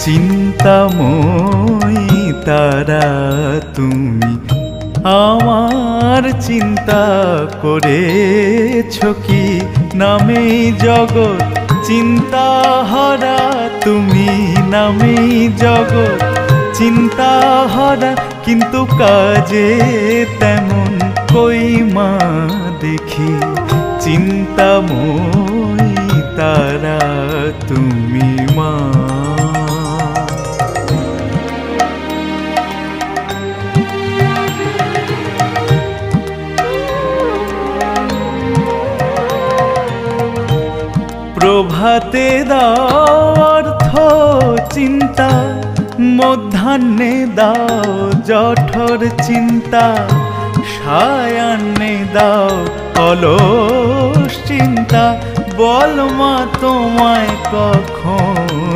চিন্তাময়ী তারা তুমি আমার চিন্তা করেছ কি নামেই জগৎ চিন্তাহারা তুমি নামেই জগৎ চিন্তাহারা কিন্তু কাজে তেমন কই মা দেখি চিন্তাময়ী তারা তুমি মা। প্রভাতে দাও অর্থ চিন্তা মধ্যাহ্নে দাও জঠর চিন্তা সায়াহ্নে দাও অলস চিন্তা বল মা তোমায় কখন